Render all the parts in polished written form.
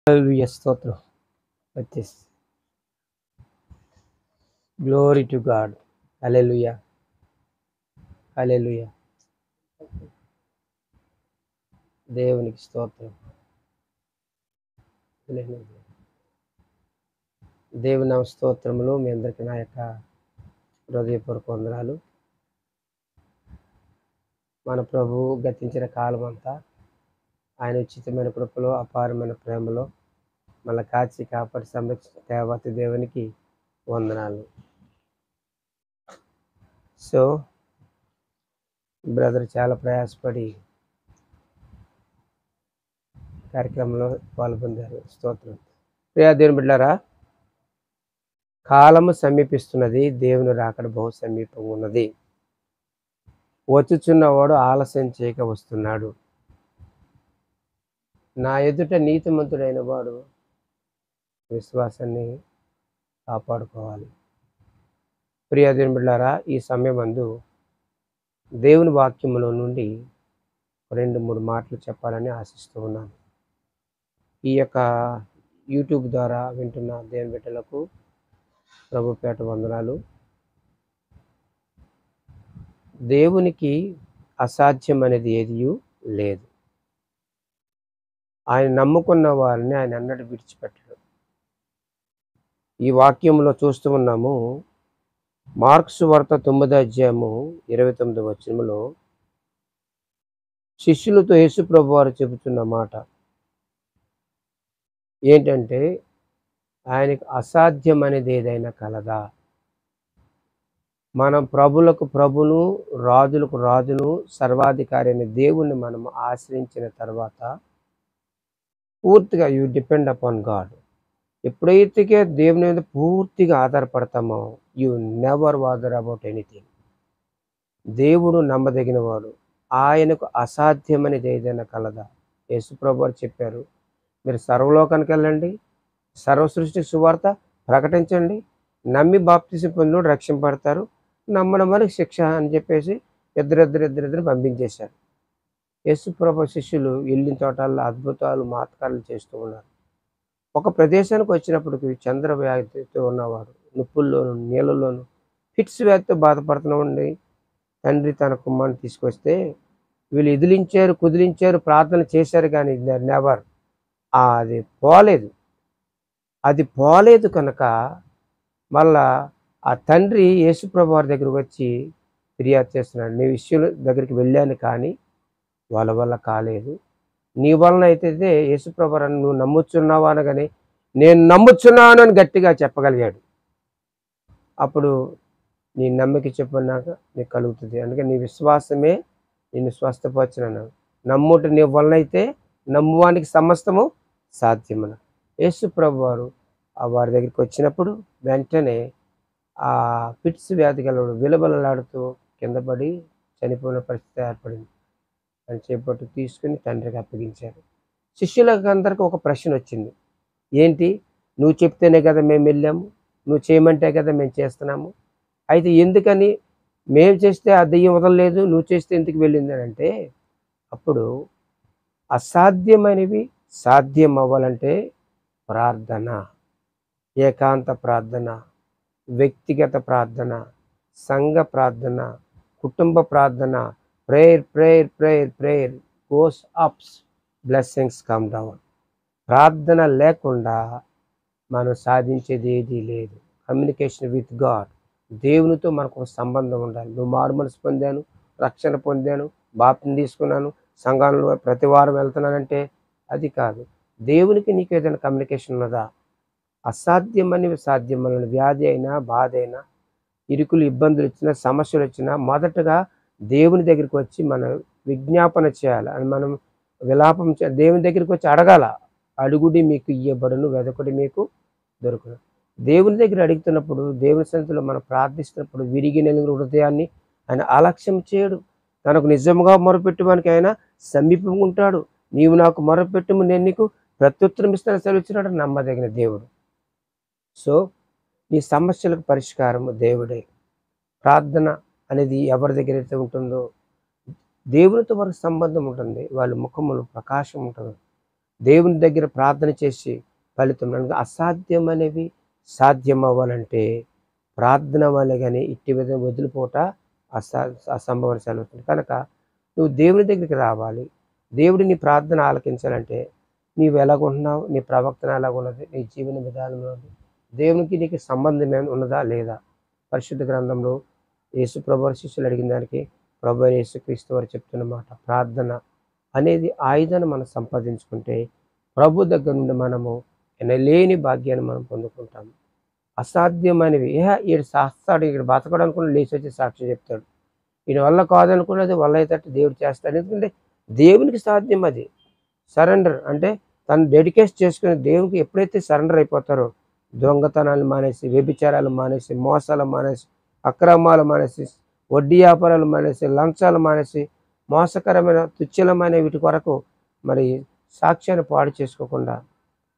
హల్లెలూయా స్తోత్రం వచ్చేసి glory to God. హల్లెలూయా హల్లెలూయా దేవునికి స్తోత్రం. హల్లెలూయా. దేవుని నామ స్తోత్రములు. మీ అందరికీ నా యొక్క హృదయపూర్వక వందనాలు. మన ప్రభువు గతించిన కాలం అంతా ఆయన ఉచితమైన కృపలో అపారమైన ప్రేమలో మన కాచి కాపాడి సంరక్షించిన దేవత దేవునికి వందనాలు. సో బ్రదర్ చాలా ప్రయాసపడి కార్యక్రమంలో పాల్గొందారు. స్తోత్రం. ప్రియా దేవుని బిడ్డలారా, కాలము సమీపిస్తున్నది, దేవుని రాకడ బహు సమీపంగా ఉన్నది. వచ్చుచున్నవాడు ఆలస్యం చేయక వస్తున్నాడు. నా ఎదుట నీతిమంతుడైన వాడు విశ్వాసాన్ని కాపాడుకోవాలి. ప్రియ దేవుని బిడ్డలారా, ఈ సమయమందు దేవుని వాక్యములో నుండి 2-3 మాటలు చెప్పాలని ఆశిస్తూ ఉన్నాను. ఈ యొక్క యూట్యూబ్ ద్వారా వింటున్న దేవుని బిడ్డలకు ప్రభుపేట వందనాలు. దేవునికి అసాధ్యం అనేది ఏదియూ లేదు. ఆయన నమ్ముకున్న వారిని ఆయన అన్నట్టు విడిచిపెట్టడు. ఈ వాక్యంలో చూస్తూ ఉన్నాము. మార్కు సువార్త 9:29 శిష్యులతో యేసు ప్రభు వారు చెబుతున్న మాట ఏంటంటే, ఆయనకు అసాధ్యం అనేది ఏదైనా కలదా? మనం ప్రభులకు ప్రభును, రాజులకు రాజును, సర్వాధికారి అనే దేవుణ్ణి మనం ఆశ్రయించిన తర్వాత పూర్తిగా యూ డిపెండ్ అపాన్ గాడ్. ఎప్పుడైతే దేవుని మీద పూర్తిగా ఆధారపడతామో you never bother about anything. దేవుడు నమ్మదగినవాడు. ఆయనకు అసాధ్యం అనేది ఏదైనా కలదా? యేసు ప్రభు వారు చెప్పారు, మీరు సర్వలోకానికి వెళ్ళండి, సర్వ సృష్టి సువార్త ప్రకటించండి, నమ్మి బాప్తిసం పొందినోడు రక్షింపడతారు, నమ్మడం వారికి శిక్ష అని చెప్పేసి ఇద్దరు పంపించేశారు. యేసు ప్రభు శిష్యులు వెళ్ళిన చోటల్లో అద్భుతాలు మాత్కారాలు చేస్తూ ఉన్నారు. ఒక ప్రదేశానికి వచ్చినప్పటికి చంద్రవ్యాధితో ఉన్నవాడు, నొప్పుల్లోను నీళ్ళలోను ఫిట్స్ వ్యాధితో బాధపడుతున్నామండి. తండ్రి తన కుమారుని తీసుకొస్తే వీళ్ళు ఎదిలించారు, కుదిలించారు, ప్రార్థన చేశారు, కానీ నెవర్ అది పోలేదు కనుక మళ్ళా ఆ తండ్రి యేసుప్రభు వారి దగ్గరకు వచ్చి ఫిర్యాదు చేస్తున్నాడు, నీ విషయం దగ్గరికి వెళ్ళాను కానీ వాళ్ళ వల్ల కాలేదు, నీ వలన అయితే యేసుప్రభు వారు నువ్వు నమ్ముచున్నావా అనగానే నేను నమ్ముచున్నాను అని గట్టిగా చెప్పగలిగాడు. అప్పుడు నీ నమ్మిక చెప్పన్నాక నీకు కలుగుతుంది, అందుకే నీ విశ్వాసమే నిన్ను స్వస్థపరచునన్నాడు. నమ్ముట నీ వలన అయితే నమ్మువానికి సమస్తము సాధ్యమన. యేసు ప్రభు వారు వారి దగ్గరికి వచ్చినప్పుడు వెంటనే ఆ ఫిట్స్ వ్యాధి గలవాడు విలబలలాడుతూ కింద పడి చనిపోయిన పరిస్థితి ఏర్పడింది. అని చేపట్టు తీసుకుని తండ్రికి అప్పగించారు. శిష్యులకు అందరికీ ఒక ప్రశ్న వచ్చింది, ఏంటి నువ్వు చెప్తేనే కదా మేము వెళ్ళాము, నువ్వు చేయమంటే కదా మేము చేస్తున్నాము, అయితే ఎందుకని మేము చేస్తే ఆ దెయ్యం వదలలేదు, నువ్వు చేస్తే ఎందుకు వెళ్ళింది అని అంటే, అప్పుడు అసాధ్యమైనవి సాధ్యం అవ్వాలంటే ప్రార్థన, ఏకాంత ప్రార్థన, వ్యక్తిగత ప్రార్థన, సంఘ ప్రార్థన, కుటుంబ ప్రార్థన, prayer prayer prayer prayer goes ups, blessings come down. ప్రార్థన లేకుండా మనం సాధించేది ఏదీ లేదు. కమ్యూనికేషన్ విత్ గాడ్, దేవునితో మనకు ఒక సంబంధం ఉండాలి. నువ్వు మారు మనసు పొందాను, రక్షణ పొందాను, బాప్తిసం తీసుకున్నాను, సంఘంలో ప్రతి వారం వెళ్తున్నానంటే అది కాదు. దేవునికి నీకు ఏదైనా కమ్యూనికేషన్ ఉన్నదా? అసాధ్యమని సాధ్యమని వ్యాధి అయినా, బాధ అయినా, ఇరుకులు ఇబ్బందులు వచ్చినా, సమస్యలు వచ్చినా మొదటగా దేవుని దగ్గరికి వచ్చి మనం విజ్ఞాపన చేయాలి. అని మనం విలాపం దేవుని దగ్గరికి వచ్చి అడగాల. అడుగుడి మీకు ఇయ్యబడును, వెదకుడి మీకు దొరుకును. దేవుని దగ్గర అడుగుతున్నప్పుడు, దేవుని సన్నిధిలో మనం ప్రార్థిస్తున్నప్పుడు విరిగి నలిగిన హృదయాన్ని ఆయన అలక్ష్యం చేయడు. తనకు నిజంగా మొరపెట్టువానికి ఆయన సమీపంగా ఉంటాడు. నీవు నాకు మొరపెట్టుము, నేను నీకు ప్రత్యుత్తరం ఇస్తాను సెలవిచ్చినాడు నమ్మదగిన దేవుడు. సో నీ సమస్యలకు పరిష్కారం దేవుడే. ప్రార్థన అనేది ఎవరి దగ్గర అయితే ఉంటుందో దేవునితో వారికి సంబంధం ఉంటుంది, వాళ్ళ ముఖములు ప్రకాశం ఉంటుంది. దేవుని దగ్గర ప్రార్థన చేసి ఫలితం అనగా అసాధ్యం అనేవి సాధ్యం అవ్వాలంటే ప్రార్థన వల్ల కానీ ఇట్టి విధంగా వదిలిపోట అసంభవం సెలవుతుంది. కనుక నువ్వు దేవుని దగ్గరికి రావాలి. దేవుడు నీ ప్రార్థన ఆలకించాలంటే నీవు ఎలాగుంటున్నావు, నీ ప్రవర్తన ఎలాగున్నది, నీ జీవన విధానంలో ఉంది, దేవునికి నీకు సంబంధం ఏమైనా ఉన్నదా లేదా. పరిశుద్ధ గ్రంథంలో యేసు ప్రభు వారి శిష్యులు అడిగిన దానికి ప్రభు అయిన యేసుక్రీస్తు వారు చెప్తున్న మాట, ప్రార్థన అనేది ఆయుధాన్ని మనం సంపాదించుకుంటే ప్రభు దగ్గర నుండి మనము ఎనలేని భాగ్యాన్ని మనం పొందుకుంటాము. అసాధ్యమైనవి ఈడు చేస్తాడు, ఇక్కడ బతకడానికి కూడా లేచి వచ్చి సాక్ష్యం చెప్తాడు. ఈయన వల్ల కాదనుకున్నది వల్ల అయితే దేవుడు చేస్తాడు. ఎందుకంటే దేవునికి సాధ్యం అది. సరెండర్ అంటే తను డెడికేట్ చేసుకుని దేవునికి ఎప్పుడైతే సరెండర్ అయిపోతారో, దొంగతనాలు మానేసి, వ్యభిచారాలు మానేసి, మోసాలు మానేసి, అక్రమాలు మానేసి, వడ్డీ వ్యాపారాలు మానేసి, లంచాలు మానేసి, మోసకరమైన తుచ్చలమైన వీటి కొరకు మరి సాక్ష్యాన్ని పాడు చేసుకోకుండా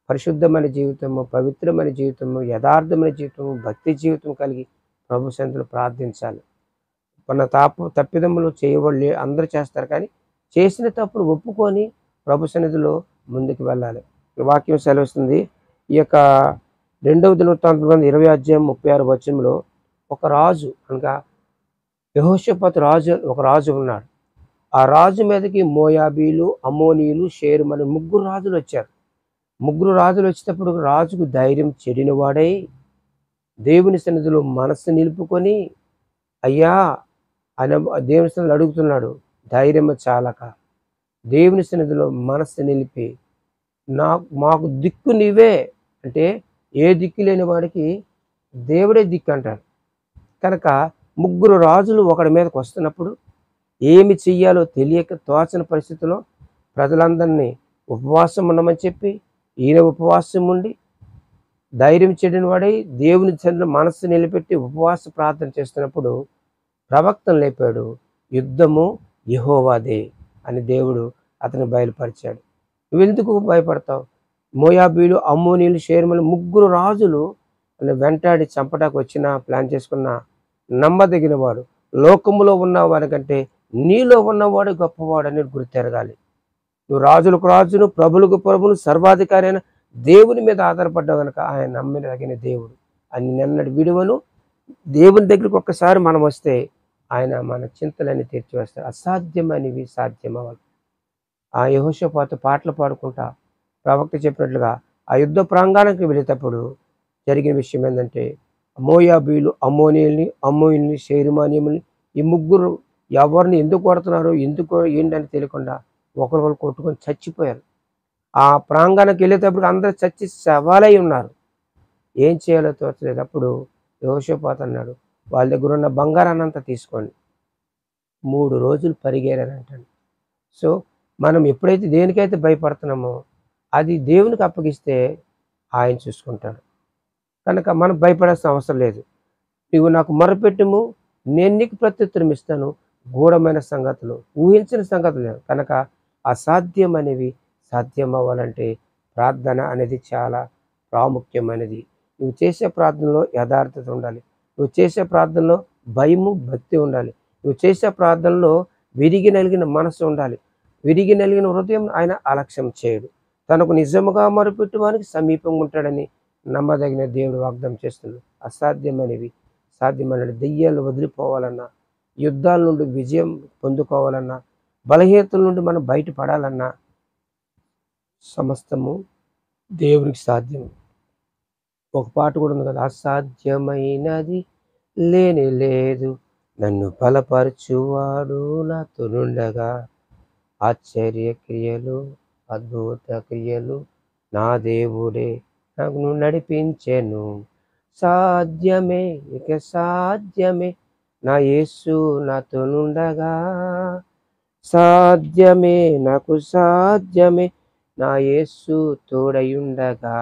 పరిశుద్ధమైన జీవితము, పవిత్రమైన జీవితము, యథార్థమైన జీవితము, భక్తి జీవితం కలిగి ప్రభు సన్నిధిలో ప్రార్థించాలి. మన తప్పిదములు చేయబడి అందరూ చేస్తారు, కానీ చేసిన తప్పును ఒప్పుకొని ప్రభు సన్నిధిలో ముందుకు వెళ్ళాలి. వాక్యం సెలవుస్తుంది. ఈ యొక్క 2వ దినవృత్తాంతం 20వ అధ్యాయం 36వ వచనంలో ఒక రాజు అనగా యెహోషాపాతు రాజు, ఒక రాజు ఉన్నాడు. ఆ రాజు మీదకి మోయాబీలు, అమ్మోనీయులు, షేరుమని 3 రాజులు వచ్చారు. 3 రాజులు వచ్చేటప్పుడు రాజుకు ధైర్యం చెడిన వాడై దేవుని సన్నిధిలో మనస్సు నిలుపుకొని, అయ్యా ఆయన దేవుని సన్నిధిలో అడుగుతున్నాడు. ధైర్యం చాలక దేవుని సన్నిధిలో మనస్సు నిలిపి, మాకు దిక్కు నీవే అంటే, ఏ దిక్కు లేని వాడికి దేవుడే దిక్కు అంటాడు. కనుక 3 రాజులు ఒకడి మీదకి వస్తున్నప్పుడు ఏమి చెయ్యాలో తెలియక తోచని పరిస్థితిలో ప్రజలందరినీ ఉపవాసం ఉండమని చెప్పి ఈయన ఉపవాసం ఉండి ధైర్యం చెడిన వాడై దేవుని సన్నిధిలో మనస్సు నిలబెట్టి ఉపవాస ప్రార్థన చేస్తున్నప్పుడు ప్రవక్తను లేపాడు. యుద్ధము యెహోవాదే అని దేవుడు అతను బయలుపరిచాడు. నువ్వెందుకు భయపడతావు? మోయాబీలు, అమ్మోనీయులు, షేర్మలు 3 రాజులు వెంటాడి చంపడానికి వచ్చిన ప్లాన్ చేసుకున్న నమ్మదగిన వాడు, లోకములో ఉన్నవాడి కంటే నీలో ఉన్నవాడు గొప్పవాడు అని గుర్తెరగాలి. నువ్వు రాజులకు రాజును, ప్రభులకు ప్రభును, సర్వాధికారి అయిన దేవుని మీద ఆధారపడ్డావు కనుక ఆయన నమ్మదగిన దేవుడు అని నిన్నటి విడువను. దేవుని దగ్గరికి ఒక్కసారి మనం వస్తే ఆయన మన చింతలన్నీ తీర్చివేస్తాడు. అసాధ్యమైనవి సాధ్యమవ్వాలి. ఆ యెహోషాపాతు పాటలు పాడుకుంటా ప్రవక్త చెప్పినట్లుగా ఆ యుద్ధ ప్రాంగణానికి వెళ్ళేటప్పుడు జరిగిన విషయం ఏంటంటే, మోయాబీలు, అమ్మోనీయుల్ని, షేరుమానీయుల్ని ఈ 3 ఎవరిని ఎందుకు కొడుతున్నారు, ఎందుకు ఏంటని తెలియకుండా ఒకరికొకరు కొట్టుకొని చచ్చిపోయారు. ఆ ప్రాంగణానికి వెళ్ళేటప్పుడు అందరూ చచ్చి శవాలై ఉన్నారు. ఏం చేయాలో తోచలేదు. అప్పుడు యెహోషాపాతు అన్నాడు, వాళ్ళ దగ్గర ఉన్న బంగారాన్నంతా తీసుకోండి. 3 రోజులు పరిగెరారంటండి. సో మనం ఎప్పుడైతే దేనికైతే భయపడుతున్నామో అది దేవునికి అప్పగిస్తే ఆయన చూసుకుంటాడు. కనుక మనం భయపడాల్సిన అవసరం లేదు. నువ్వు నాకు మొరపెట్టుము, నేను నీకు ప్రత్యుత్తరం ఇస్తాను. గూఢమైన సంగతులు, ఊహించిన సంగతులు లేవు. కనుక అసాధ్యం అనేవి సాధ్యం అవ్వాలంటే ప్రార్థన అనేది చాలా ప్రాముఖ్యమైనది. నువ్వు చేసే ప్రార్థనలో యథార్థత ఉండాలి. నువ్వు చేసే ప్రార్థనలో భయము, భక్తి ఉండాలి. నువ్వు చేసే ప్రార్థనలో విరిగి నలిగిన మనసు ఉండాలి. విరిగి నలిగిన హృదయం ఆయన అలక్ష్యం చేయడు. తనకు నిజముగా మొరపెట్టువానికి సమీపంగా ఉంటాడని నమ్మదగిన దేవుడు వాగ్దానం చేస్తున్నాడు. అసాధ్యమైనవి సాధ్యమైన దెయ్యాలు వదిలిపోవాలన్నా, యుద్ధాల నుండి విజయం పొందుకోవాలన్నా, బలహీనతల నుండి మనం బయటపడాలన్నా సమస్తము దేవునికి సాధ్యం. ఒక పాట కూడా ఉంది కదా, అసాధ్యమైనది లేనే లేదు, నన్ను బలపరచువాడు నాతో నుండగా, ఆశ్చర్య క్రియలు, అద్భుత క్రియలు నా దేవుడే నాకు నడిపించెను. సాధ్యమే, ఇక సాధ్యమే, నా యేసు నాతో నుండగా. సాధ్యమే, నాకు సాధ్యమే, నా యేసు తోడయుండగా.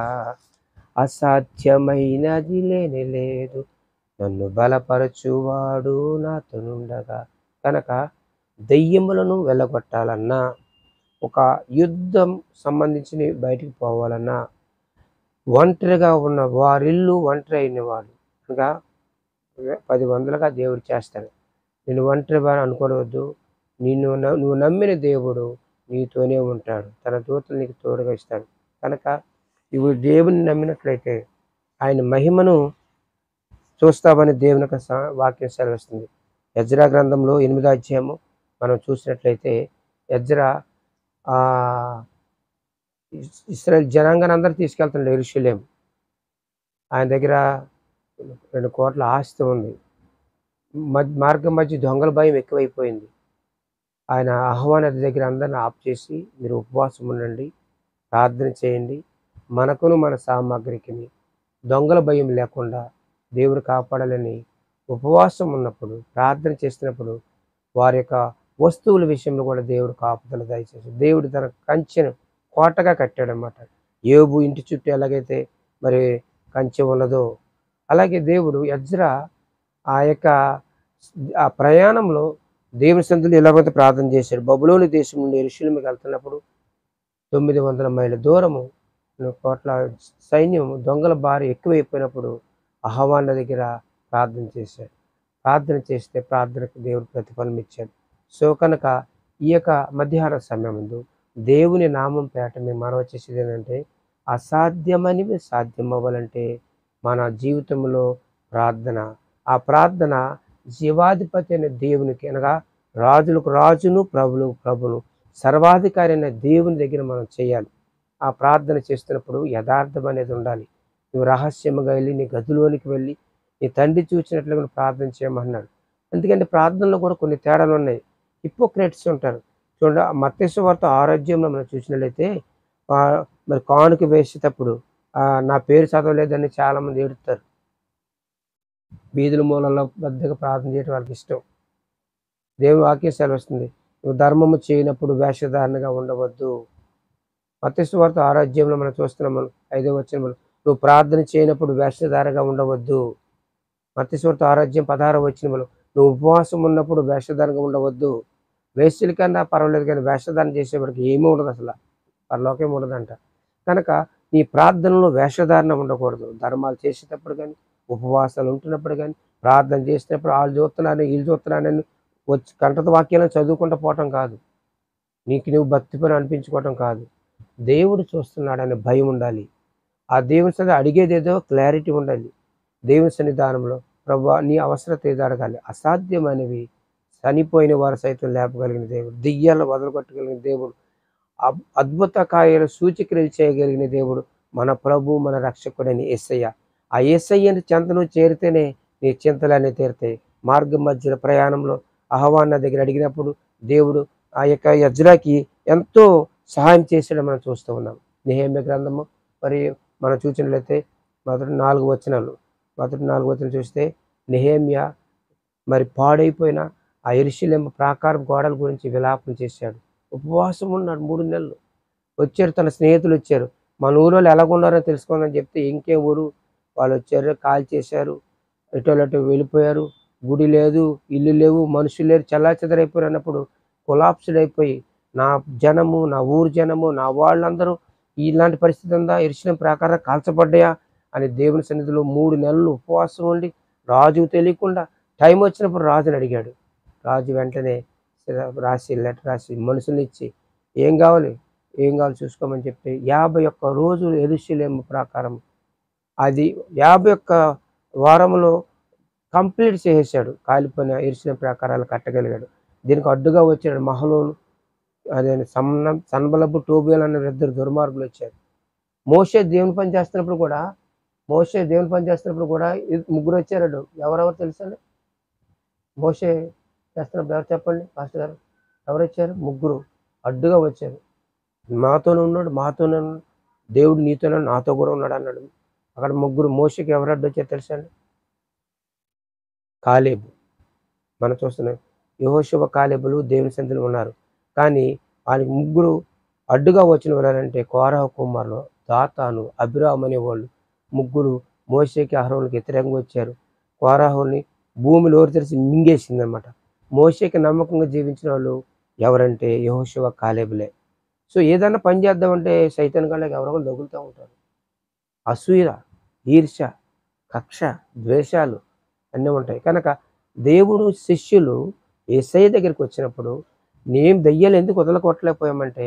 అసాధ్యమైనది లేనే లేదు, నన్ను బలపరచువాడు నాతో నుండగా. కనుక దెయ్యములను వెళ్ళగొట్టాలన్నా, ఒక యుద్ధం సంబంధించి బయటికి పోవాలన్నా, ఒంటరిగా ఉన్న వారిల్లు ఒంటరి అయినవాడు అనగా 10 వందలుగా దేవుడు చేస్తాడు. నేను ఒంటరి వాడు అనుకోవద్దు. నువ్వు నమ్మిన దేవుడు నీతోనే ఉంటాడు, తన దూతలు నీకు తోడుగా ఇస్తాడు. కనుక ఇవి దేవుని నమ్మినట్లయితే ఆయన మహిమను చూస్తామని దేవుని యొక్క వాక్యం సెలవిస్తుంది. ఎజ్రా గ్రంథంలో 8వ అధ్యాయము మనం చూసినట్లయితే ఎజ్రా ఇశ్రాయేల్ జనాంగాన్ని అందరూ తీసుకెళ్తున్నాడు యెరూషలేము. ఆయన దగ్గర 2 కోట్ల ఆస్తి ఉంది. మార్గం మధ్య దొంగల భయం ఎక్కువైపోయింది. ఆయన అహవా నది దగ్గర అందరిని ఆఫ్ చేసి, మీరు ఉపవాసం ఉండండి, ప్రార్థన చేయండి, మనకును మన సామాగ్రికి దొంగల భయం లేకుండా దేవుడు కాపాడాలని ఉపవాసం ఉన్నప్పుడు, ప్రార్థన చేస్తున్నప్పుడు వారి యొక్క వస్తువుల విషయంలో కూడా దేవుడు కాపుదల దయచేసి దేవుడు తన కంచెను కోటగా కట్టాడనమాట. యోబు ఇంటి చుట్టూ ఎలాగైతే మరి కంచె ఉన్నదో అలాగే దేవుడు ఎజ్రా ఆ ప్రయాణంలో దేవుని సన్నిధిలో ఎలాగైతే ప్రార్థన చేశాడు. బబులోను దేశం నుండి యెరూషలేముకి వెళ్తున్నప్పుడు 900 మైళ్ళ దూరము కోట్ల సైన్యం దొంగల బారి ఎక్కువైపోయినప్పుడు అహవా దగ్గర ప్రార్థన చేశాడు. ప్రార్థన చేస్తే ప్రార్థనకు దేవుడు ప్రతిఫలం ఇచ్చాడు. సో కనుక ఈ యొక్క మధ్యాహ్న సమయం ముందు దేవుని నామం పేట మేము మనవి చేసేది ఏంటంటే, అసాధ్యమనివి సాధ్యం అవ్వాలంటే మన జీవితంలో ప్రార్థన, ఆ ప్రార్థన జీవాధిపతి అయిన దేవునికి అనగా రాజులకు రాజును ప్రభులకు ప్రభును సర్వాధికారి అయిన దేవుని దగ్గర మనం చేయాలి. ఆ ప్రార్థన చేస్తున్నప్పుడు యథార్థం అనేది ఉండాలి. నువ్వు రహస్యముగా వెళ్ళి నీ గదిలోనికి వెళ్ళి నీ తండ్రి చూసినట్లుగా ప్రార్థన చేయమన్నాడు. ఎందుకంటే ప్రార్థనలో కూడా కొన్ని తేడాలు ఉన్నాయి. హిపోక్రేట్స్ ఉంటారు చూడండి. మత్తయి సువార్త 6వ అధ్యాయంలో మనం చూసినట్లయితే మరి కానుక వేసేటప్పుడు నా పేరు చదవలేదని చాలామంది ఏడుస్తారు. వీధుల మూలలో పెద్దగా ప్రార్థన చేయడం వాళ్ళకి ఇష్టం. దేవుని వాక్యం సెలవిస్తుంది, నువ్వు ధర్మము చేయనప్పుడు వేషధారణగా ఉండవద్దు. మత్తయి సువార్త 6వ అధ్యాయంలో మనం చూస్తున్నాం. 5వ వచనం, నువ్వు ప్రార్థన చేయనప్పుడు వేషధారగా ఉండవద్దు. మత్తయి సువార్త 6వ అధ్యాయం 16వ వచనంలో, నువ్వు ఉపవాసం ఉన్నప్పుడు వేషధారణగా ఉండవద్దు. వేశ్యల కన్నా పర్వాలేదు కానీ వేషధారణ చేసేవాడికి ఏమీ ఉండదు, అసలు పరలోకం ఉండదంట. కనుక నీ ప్రార్థనలో వేషధారణ ఉండకూడదు. ధర్మాలు చేసేటప్పుడు కానీ, ఉపవాసాలు ఉంటున్నప్పుడు కానీ, ప్రార్థన చేసేటప్పుడు వాళ్ళు చూస్తున్నారని వీళ్ళు చూస్తున్నారని వచ్చి కంటత వాక్యాలను చదువుకుంటూ పోవటం కాదు. నీకు నువ్వు భక్తి పని అనిపించుకోవటం కాదు. దేవుడు చూస్తున్నాడనే భయం ఉండాలి. ఆ దేవుని సన్నిధి అడిగేదేదో క్లారిటీ ఉండాలి. దేవుని సన్నిధానంలో ప్రభువా నీ అవసరత ఏదో అడగాలి. అసాధ్యమైనవి చనిపోయిన వారు సైతం లేపగలిగిన దేవుడు, దెయ్యాలను వదలగొట్టగలిగిన దేవుడు, అద్భుత కార్యాలు సూచక్రియలు చేయగలిగిన దేవుడు మన ప్రభు మన రక్షకుడని యేసయ్య. ఆ యేసయ్యని చెంతను చేరితేనే నీ చింతలన్నీ తీరుతాయి. మార్గం మధ్యలో ప్రయాణంలో అహవా దగ్గర అడిగినప్పుడు దేవుడు ఆ యొక్క ఎజ్రాకి ఎంతో సహాయం చేసాడని మనం చూస్తూ ఉన్నాం. నెహెమ్యా గ్రంథము మరి మనం చూసినట్లయితే మొదటి 4 వచనాలు చూస్తే నెహెమ్యా మరి పాడైపోయిన ఆ యెరూషలేము ప్రాకారం గోడల గురించి విలాపం చేశాడు. ఉపవాసం ఉన్నాడు 3 నెలలు. వచ్చారు, తన స్నేహితులు వచ్చారు, మన ఊరోళ్ళు ఎలాగున్నారో తెలుసుకోవాలని చెప్తే ఇంకే ఊరు వాళ్ళు వచ్చారు, కాల్ చేశారు, ఎటోలటు వెళ్ళిపోయారు, గుడి లేదు, ఇల్లు లేవు, మనుషులు లేరు, చెల్లాచెదరైపోయారు అన్నప్పుడు కొలాప్స్డ్ అయిపోయి నా జనము, నా ఊరు జనము, నా వాళ్ళందరూ ఇలాంటి పరిస్థితి ఉందా, యెరూషలేము ప్రాకారం కాల్చబడ్డాయా అని దేవుని సన్నిధిలో 3 నెలలు ఉపవాసం ఉండి రాజుకు తెలియకుండా టైం వచ్చినప్పుడు రాజుని అడిగాడు. రాజు వెంటనే లెటర్ రాసి మనుషుల్ని ఇచ్చి ఏం కావాలి చూసుకోమని చెప్పి 51 రోజులు యెరూషలేము ప్రాకారం అది 51 వారంలో కంప్లీట్ చేసేసాడు. కాలిపోయిన యెరూషలేము ప్రాకారాలు కట్టగలిగాడు. దీనికి అడ్డుగా వచ్చాడు మహలోను, అదే సన్బలబు టోబియాలు అనే 2 దుర్మార్గులు వచ్చారు. మోషే దేవుని పని చేస్తున్నప్పుడు కూడా 3 వచ్చారు. ఎవరెవరు తెలుసండి? మోషే చేస్తున్నప్పుడు ఎవరు చెప్పండి పాస్టర్ గారు? ఎవరు వచ్చారు? 3 అడ్డుగా వచ్చారు. మాతోనే ఉన్నాడు, దేవుడు నీతోనే నాతో కూడా ఉన్నాడు అన్నాడు. అక్కడ 3 మోషేకి ఎవరు అడ్డు వచ్చారు తెలుసండి? కాలేబు. మనం చూస్తున్నాం యెహోషువ కాలేబులు దేవుని సన్నిధిలో ఉన్నారు. కానీ వాళ్ళకి 3 అడ్డుగా వచ్చిన ఎవరంటే కోరహ కుమారులు దాతాను, అబిరాము అనేవాళ్ళు 3 మోషేకి అహరోనుకి వ్యతిరేకంగా వచ్చారు. కోరహుని భూమి నోరు తెరిచి మింగేసిందనమాట. మోషేకి నమ్మకంగా జీవించిన వాళ్ళు ఎవరంటే యెహోషువ కాలేబులే. సో ఏదన్నా పని చేద్దామంటే సైతాన్ గాళ్ళకి ఎవరో తగులుతూ ఉంటారు. అసూయ, ఈర్ష్య, కక్ష, ద్వేషాలు అన్నీ ఉంటాయి. కనుక దేవుడు శిష్యులు యేసయ్య దగ్గరికి వచ్చినప్పుడు నేను దెయ్యాలు ఎందుకు వదలగొట్టలేకపోయామంటే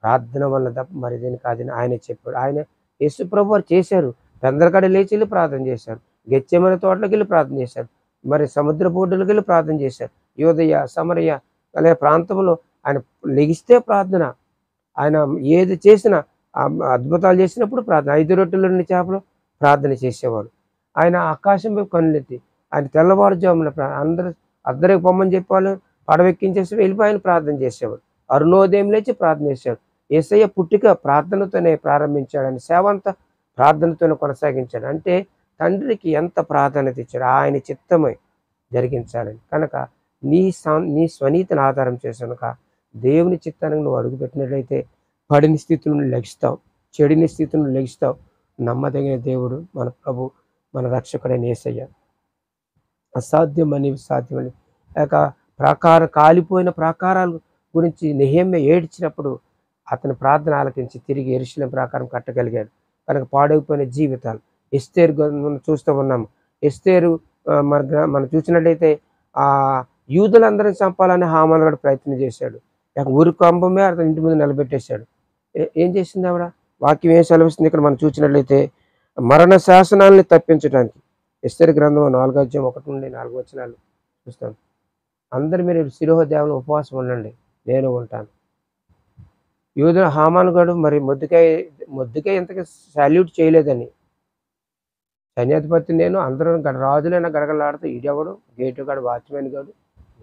ప్రార్థన వల్ల తప్ప మరి దేని కాదని ఆయనే చెప్పాడు. ఆయన యేసుప్రభు వారు చేశారు. పెందలకాడ లేచి వెళ్లి ప్రార్థన చేశారు. గెత్సేమనే తోటలోకి వెళ్లి ప్రార్థన చేశారు. మరి సముద్రపు ఒడ్డులోకి వెళ్లి ప్రార్థన చేశారు. యోదయ, సమరయ అనే ప్రాంతంలో ఆయన లెగిస్తే ప్రార్థన. ఆయన ఏది చేసినా అద్భుతాలు చేసినప్పుడు ప్రార్థన. 5 రొట్టెలు 2 చేపలు ప్రార్థన చేసేవాడు. ఆయన ఆకాశం వైపు కన్నులెత్తి ఆయన తెల్లవారుజామున అందరూ అద్దరికి పొమ్మని చెప్పాలి, పడవెక్కించేసి వెళ్ళిపోయి ఆయన ప్రార్థన చేసేవాడు. అరుణోదయం లేచి ప్రార్థన చేశాడు. యేసయ్య పుట్టిక ప్రార్థనతోనే ప్రారంభించాడు. ఆయన సేవ అంతా ప్రార్థనతోనే కొనసాగించాడు. అంటే తండ్రికి ఎంత ప్రాధాన్యత ఇచ్చాడు, ఆయన చిత్తమై జరిగించాలని. కనుక నీ స్వనీతిని ఆధారం చేసుకొనక దేవుని చిత్తానికి నువ్వు అడుగుపెట్టినట్లయితే పడిన స్థితి నుండి లెగిస్తావు, చెడిన స్థితి నుండి లెగిస్తావు. నమ్మదగిన దేవుడు మన ప్రభు, మన రక్షకుడైన యేసయ్య. అసాధ్యం అనేవి సాధ్యమని కాలిపోయిన ప్రాకారాల గురించి నెహెమ్యా ఏడ్చినప్పుడు అతని ప్రార్థన ఆలకించి తిరిగి యెరూషలేము ప్రాకారం కట్టగలిగాడు. కనుక పాడైపోయిన జీవితాలు ఎస్తేరు మనం చూస్తూ ఉన్నాము. ఎస్తేరు మనం చూసినట్లయితే ఆ యూదులందరిని చంపాలని హామాను కూడా ప్రయత్నం చేశాడు. ఊరి కంబమే అతని ఇంటి ముందు నిలబెట్టేశాడు. ఏం చేసింది ఆవిడ? వాక్యం ఏం సెలవిస్తుంది ఇక్కడ మనం చూసినట్లయితే మరణ శాసనాల్ని తప్పించడానికి. ఎస్తేరు గ్రంథం 4వ అధ్యాయం 1 నుండి 4 వచనాలు చూస్తాను. అందరు మీరు శిలోహ దేవుని ఉపవాసం ఉండండి, నేను ఉంటాను. యూదుల హామాను గాడు మరి మొద్దుకాయ ఇంతకీ సాల్యూట్ చేయలేదని సైన్యాధిపతి నేను అందరూ రాజులైనా గడగలాడుతూ ఈడెవడు గేటు గాడు వాచ్మెన్ గాడు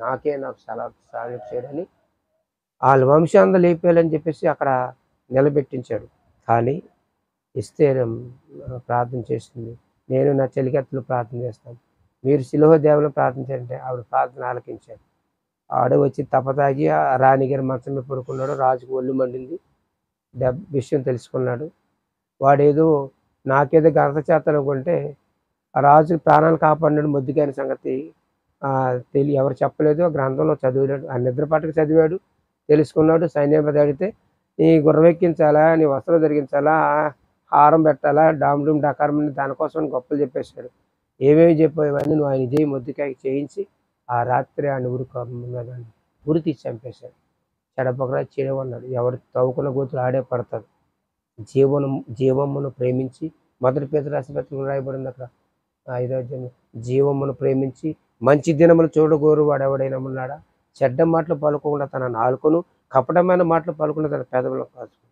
నాకు సాల్యూట్ చేయడని వాళ్ళ వంశాంధ లేపేయాలని చెప్పేసి అక్కడ నిలబెట్టించాడు. కానీ ఎస్తేరు ప్రార్థన చేసింది, నేను నా చెలికత్తెలు ప్రార్థన చేస్తాను, మీరు శిలోహ దేవుని ప్రార్థించారంటే ఆవిడ ప్రార్థన ఆలకించాడు. ఆడ వచ్చి తపతాగి ఆ రాణిగారి మంచం మీద పడుకున్నాడు. రాజుకు ఒళ్ళు మండింది, విషయం తెలుసుకున్నాడు. వాడేదో నాకేదో ఘనత చేస్తాను అనుకుంటే ఆ రాజు ప్రాణాలు కాపాడినాడు మొద్దుకాయని సంగతి ఎవరు చెప్పలేదు. గ్రంథంలో చదివాడు, ఆ నిద్రపాటుకు చదివాడు, తెలుసుకున్నాడు. సైన్యాధిపతి అడిగితే నీ గుర్రం ఎక్కించాలా, నీ వస్త్రం ధరించాలా, హారం పెట్టాలా, డామ్ డూమ్ డకారం దానికోసం గొప్పలు చెప్పేశాడు. ఏమేమి చెప్పేవన్నీ నువ్వు ఆయన ఇదే మొద్దుకాయకి చేయించి ఆ రాత్రి ఆయన ఉరి తీసి చంపేశాడు. చెడపకరా చేయమన్నాడు. ఎవరు తవ్వుకున్న గోతులు ఆడే పడతాడు. జీవమును ప్రేమించి మొదటి పేతురు రాసిన పత్రికలో రాయబడింది అక్కడ 5వ అధ్యాయం, జీవమును ప్రేమించి మంచి దినములు చూడగోరు వాడెవడైనా ఉన్నాడా? చెడ్డ మాటలు పలుకోకుండా తన నాలుకను, కపటమైన మాటలు పలుకుండా తన పెదవులను కాచుకుని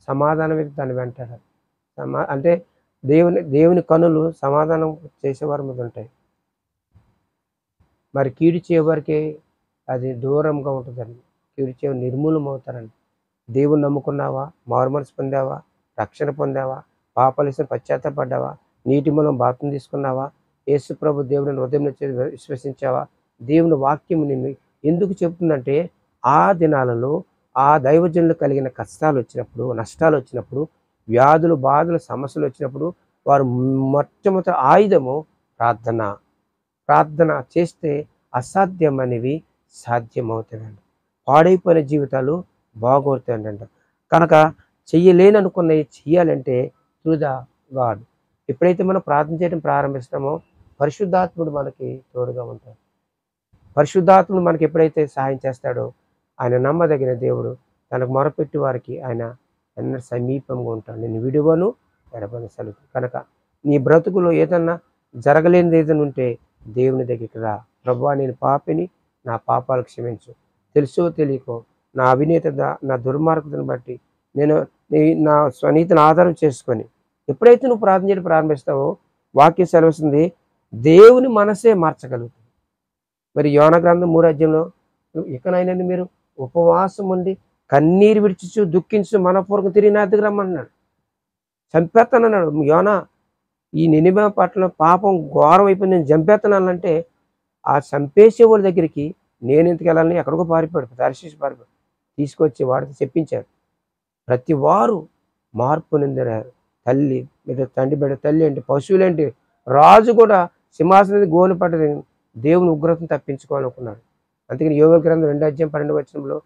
సమాధానం అయితే తను వెంటాడాలి. అంటే దేవుని కనులు సమాధానం చేసేవారి మీద ఉంటాయి. మరి కీడు చేయవారికి అది దూరంగా ఉంటుందండి. కీడు చేయ నిర్మూలం అవుతారండి. దేవుని నమ్ముకున్నావా, మారుమనసు పొందావా, రక్షణ పొందావా, పాపాలు పశ్చాత్తపడ్డావా, నీటి మూలం బాప్తిసం తీసుకున్నావా, యేసు ప్రభు దేవుని హృదయం విశ్వసించావా? దేవుని వాక్యం నిన్ను ఎందుకు చెప్తుందంటే ఆ దినాలలో ఆ దైవజనులు కలిగిన కష్టాలు వచ్చినప్పుడు, నష్టాలు వచ్చినప్పుడు, వ్యాధులు, బాధలు, సమస్యలు వచ్చినప్పుడు వారు మొట్టమొదటి ఆయుధము ప్రార్థన. ప్రార్థన చేస్తే అసాధ్యమనేవి సాధ్యమవుతాయండి. పాడైపోయిన జీవితాలు బాగోతాయంట. కనుక చెయ్యలేననుకున్నవి చెయ్యాలంటే త్రూ ద గాడ్. ఎప్పుడైతే మనం ప్రార్థన చేయడం ప్రారంభిస్తామో పరిశుద్ధాత్ముడు మనకి తోడుగా ఉంటాడు. పరిశుద్ధాత్ముడు మనకి ఎప్పుడైతే సహాయం చేస్తాడో ఆయన నమ్మదగిన దేవుడు. తనకు మొరపెట్టి వారికి ఆయన ఎన్నో సమీపంగా ఉంటాడు. నేను విడువను ఎడబని సెలవు. కనుక నీ బ్రతుకులో ఏదన్నా జరగలేనిది ఏదైనా ఉంటే దేవుని దగ్గరికి రా. ప్రభువా, నేను పాపిని, నా పాపాలు క్షమించు. తెలుసో తెలియకో నా అవినీత, నా దుర్మార్గతను బట్టి నేను నా స్వనీతిని ఆధారం చేసుకొని ఎప్పుడైతే నువ్వు ప్రార్థన చేయడం ప్రారంభిస్తావో వాక్యం సెలవుస్తుంది, దేవుని మనసే మార్చగలుగుతుంది. మరి యోనా గ్రంథం 3వ అధ్యాయంలో ఇకనైనా మీరు ఉపవాసం ఉండి కన్నీరు విడిచుచు దుఃఖించు మనపూర్వకం తిరిగి నా దగ్గర రమ్మన్నాడు. చంపేస్తానన్నాడు. యోనా, ఈ నినివే పట్టణం పాపం ఘోరం అయిపోయింది, నేను చంపేస్తానంటే ఆ చంపేసే వాళ్ళ దగ్గరికి నేను ఎందుకు వెళ్ళాలని ఎక్కడికో పారిపోయాడు, దర్శించి పారిపోయాడు. తీసుకొచ్చి వాడితో చెప్పించాడు. ప్రతి వారు మార్పు నిందినారు. తల్లి బిడ్డ, తండ్రి బిడ్డ, తల్లి ఏంటి, పశువులేంటి, రాజు కూడా సింహాసనం గోను పట్టది దేవుని ఉగ్రతను తప్పించుకోవాలనుకున్నాడు. అందుకని యోవేలు గ్రంథం 2వ అధ్యాయం 12వ వచనంలో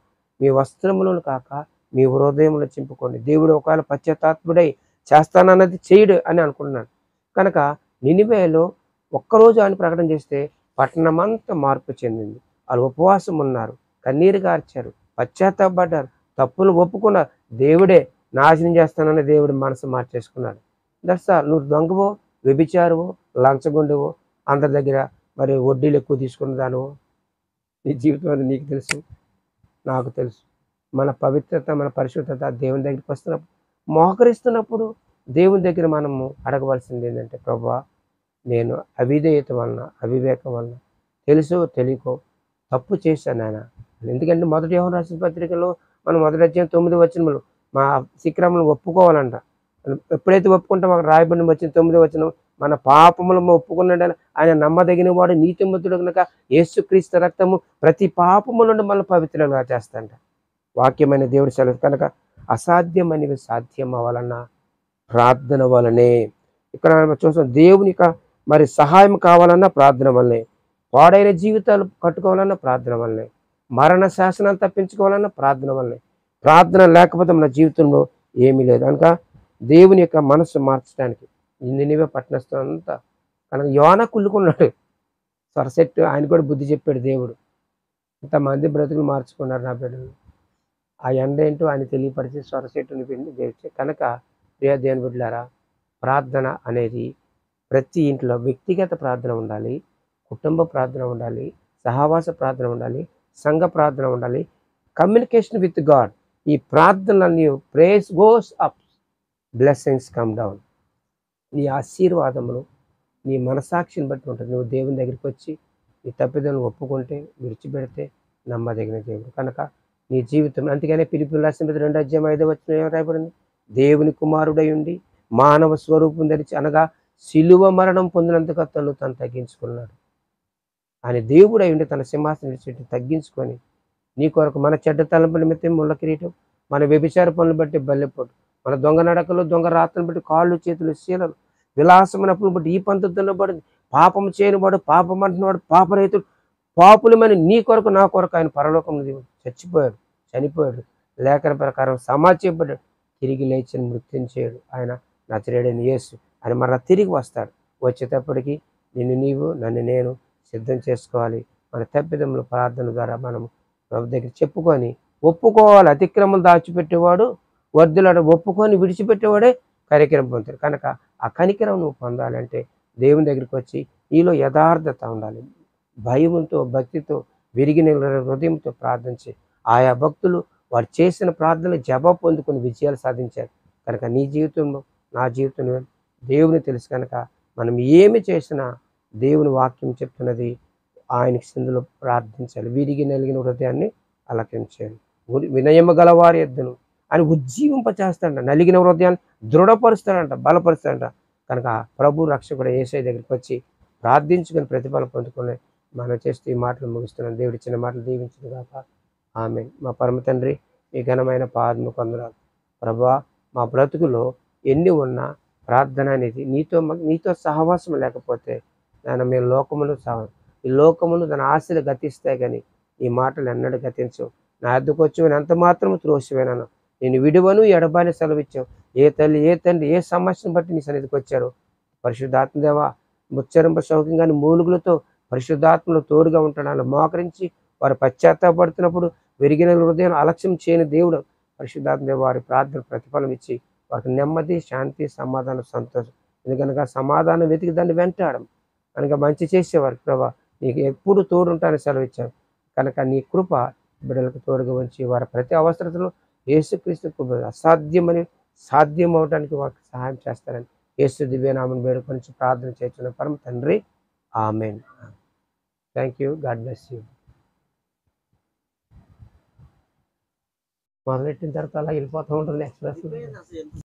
మీ వస్త్రములను కాక మీ హృదయంలో చింపుకోండి. దేవుడు ఒకవేళ పశ్చాత్తాత్ముడై చేస్తానన్నది చేయడు అని అనుకుంటున్నాడు. కనుక నినివేలో ఒక్కరోజు ఆయన ప్రకటన చేస్తే పట్టణమంతా మార్పు చెందింది. వాళ్ళు ఉపవాసం ఉన్నారు. కన్నీరు కార్చారు, పశ్చాత్తాపడ్డారు, తప్పులు ఒప్పుకున్నారు. దేవుడే నాశనం చేస్తానని దేవుడు మనసు మార్చేసుకున్నాడు. That's all. నువ్వు దొంగవో, వ్యభిచారవో, లంచగొండవో, అందరి దగ్గర మరి వడ్డీలు ఎక్కువ తీసుకున్న దానివో, నీ జీవితం అని నీకు తెలుసు, నాకు తెలుసు. మన పవిత్రత, మన పరిశుద్ధత దేవుని దగ్గరికి వస్తున్నప్పుడు, మోకరిస్తున్నప్పుడు దేవుని దగ్గర మనము అడగవలసింది ఏంటంటే, ప్రభువా, నేను అవిధేయత వలన, అవివేకం వలన, తెలుసో తెలియకో తప్పు చేశాను ఆయన. ఎందుకంటే మొదటి యోహాను రాసిన పత్రికలో మనం మొదటి అధ్యాయం 9వ వచనంలో మా శిక్రములను ఒప్పుకోవాలంట. ఎప్పుడైతే ఒప్పుకుంటామో అక్కడ రాయబడిన వచ్చిన 9వ వచనం, మన పాపములను ఒప్పుకున్నాడని ఆయన నమ్మదగిన వాడు, నీతిమంతుడు కనుక యేసుక్రీస్తు రక్తము ప్రతి పాపము నుండి మనల్ని పవిత్రంగా చేస్తాంట. వాక్యమైన దేవుడి సెలవు కనుక అసాధ్యమైనవి సాధ్యం అవ్వాలన్నా ప్రార్థన వలనే. ఇక్కడ మనం చూస్తాం, దేవునికి మరి సహాయం కావాలన్నా ప్రార్థన వల్లనే, పాడైన జీవితాలు కట్టుకోవాలన్నా ప్రార్థన వల్లనే, మరణ శాసనాలు తప్పించుకోవాలన్నా ప్రార్థన వల్లనే. ప్రార్థన లేకపోతే మన జీవితంలో ఏమీ లేదు. కనుక దేవుని యొక్క మనస్సు మార్చడానికి నినివే పట్టణస్థం అంతా కనుక యోనా కుళ్ళుకున్నాడు. సొరసెట్టు ఆయన కూడా బుద్ధి చెప్పాడు దేవుడు. ఇంతమంది బ్రతుకులు మార్చుకున్నారు నా బిడ్డలు. ఆ ఎండ ఏంటో ఆయన తెలియపరిచి సొరసెట్టుని పిండి దేవుడు. కనుక ప్రియ దేవుని బిడ్డలారా, ప్రార్థన అనేది ప్రతి ఇంట్లో వ్యక్తిగత ప్రార్థన ఉండాలి, కుటుంబ ప్రార్థన ఉండాలి, సహవాస ప్రార్థన ఉండాలి, సంఘ ప్రార్థన ఉండాలి, కమ్యూనికేషన్ విత్ గాడ్. ఈ ప్రార్థనలన్నీ praise goes up, blessings come down. నీ ఆశీర్వాదములు నీ మనసాక్షిని బట్టి ఉంటుంది. నువ్వు దేవుని దగ్గరికి వచ్చి నీ తప్పిదలను ఒప్పుకుంటే, విడిచిపెడితే నమ్మదగిన దేవుడు. కనుక నీ జీవితం, అందుకనే ఫిలిప్పీయులకు రాసిన 2:5 ఏం రాయబడింది? దేవుని కుమారుడై ఉండి మానవ స్వరూపం ధరించి, అనగా శిలువ మరణం పొందినందుకు తను తగ్గించుకున్నాడు. ఆయన దేవుడై ఉండి తన సింహాసనం విడిచిపెట్టి తగ్గించుకొని నీ కొరకు, మన చెడ్డ తలంపుల నిమిత్తం ముళ్ళ కిరీటం, మన వ్యభిచార పనులు బట్టి బల్లెపోటు, మన దొంగ నడకలు, దొంగ రాత్రులను బట్టి కాళ్ళు చేతులు శీలలు, విలాసమైనప్పుడు బట్టి ఈ పంతుల్లో పడి, పాపం చేయనివాడు, పాపం అంటున్నవాడు, పాపరహితుడు, పాపులమని నీ కొరకు నా కొరకు ఆయన పరలోకంలో చచ్చిపోయాడు, చనిపోయాడు, లేఖన ప్రకారం సమాధి చేయబడ్డాడు, తిరిగి లేచి మృత్యుంచేయడు. ఆయన నజరేయుడైన యేసు ఆయన మరలా తిరిగి వస్తాడు. వచ్చేటప్పటికి నిన్ను నీవు, నన్ను నేను సిద్ధం చేసుకోవాలి. మన తప్పిదములు ప్రార్థన ద్వారా మనం ప్రభు దగ్గర చెప్పుకొని ఒప్పుకోవాలి. అతిక్రమలు దాచిపెట్టేవాడు వర్ధులాడు, ఒప్పుకొని విడిచిపెట్టేవాడే కనికరం పొందుతాడు. కనుక ఆ కనికరం నువ్వు పొందాలంటే దేవుని దగ్గరికి వచ్చి నీలో యథార్థత ఉండాలి. భయముతో, భక్తితో, విరిగిన హృదయంతో ప్రార్థించి ఆయా భక్తులు వారు చేసిన ప్రార్థనలు జవాబు పొందుకొని విజయాలు సాధించారు. కనుక నీ జీవితంలో, నా జీవితంలో దేవుని తెలుసు. కనుక మనం ఏమి చేసినా దేవుని వాక్యం చెప్తున్నది ఆయనకి సిందులో ప్రార్థించాలి. విరిగి నలిగిన హృదయాన్ని అలకించాలి. వినయము గలవారి ఎద్దును ఆయన ఉజ్జీవింపచేస్తాడంట, నలిగిన హృదయాన్ని దృఢపరుస్తాడంట, బలపరుస్తాడంట. కనుక ప్రభు రక్షకుడు యేసయ్య దగ్గరికి వచ్చి ప్రార్థించుకొని ప్రతిఫలం పొందుకొని మనం చేస్తూ ఈ మాటలు ముగిస్తున్నాను. దేవుడి ఇచ్చిన మాటలు దీవించిన గాక. ఆమేన్. మా పరమ తండ్రి, మీ ఘనమైన పాదము కొందనాలు. ప్రభువా, మా బ్రతుకులో ఎన్ని ఉన్నా ప్రార్థన అనేది నీతో సహవాసం లేకపోతే నేను మేము లోకమును ఈ లోకమును దాని ఆశలు గతిస్తాయి, కానీ ఈ మాటలు ఎన్నడూ గతించవు. నా వద్దకు వచ్చి ఎంత మాత్రం త్రోసివేనాను, నేను విడువను ఎడబాని సెలవిచ్చావు. ఏ తల్లి, ఏ తండ్రి, ఏ సమస్యను బట్టి నీ సన్నిధికి వచ్చారు పరిశుద్ధాత్మదేవా, ముచ్చరింప సౌఖ్యంగాని మూలుగులతో పరిశుద్ధాత్మలో తోడుగా ఉంటాడు. మోకరించి వారు పశ్చాత్తాపడుతున్నప్పుడు విరిగిన హృదయం అలక్ష్యం చేయని దేవుడు పరిశుద్ధాత్మదేవ వారి ప్రార్థన ప్రతిఫలం ఇచ్చి వారికి నెమ్మది, శాంతి, సమాధానం, సంతోషం. ఎందుకనగా సమాధానం వెతికి దాన్ని వెంటాడం కనుక మంచి చేసేవారు. ప్రభా, నీకు ఎప్పుడు తోడుంటానని సెలవిచ్చాను. కనుక నీ కృప బిడ్డలకు తోడుగా ఉంచి వారి ప్రతి అవసరతలో యేసుక్రీస్తు కృప అసాధ్యమని సాధ్యం అవడానికి వారికి సహాయం చేస్తారని యేసు దివ్యనామం వేడుకొని ప్రార్థన చేస్తున్న పరమ తండ్రి, ఆమేన్. Thank you. God bless you. మొదలెట్టిన తర్వాత అలా వెళ్ళిపోతూ ఉంటుంది ఎక్స్ప్రెస్.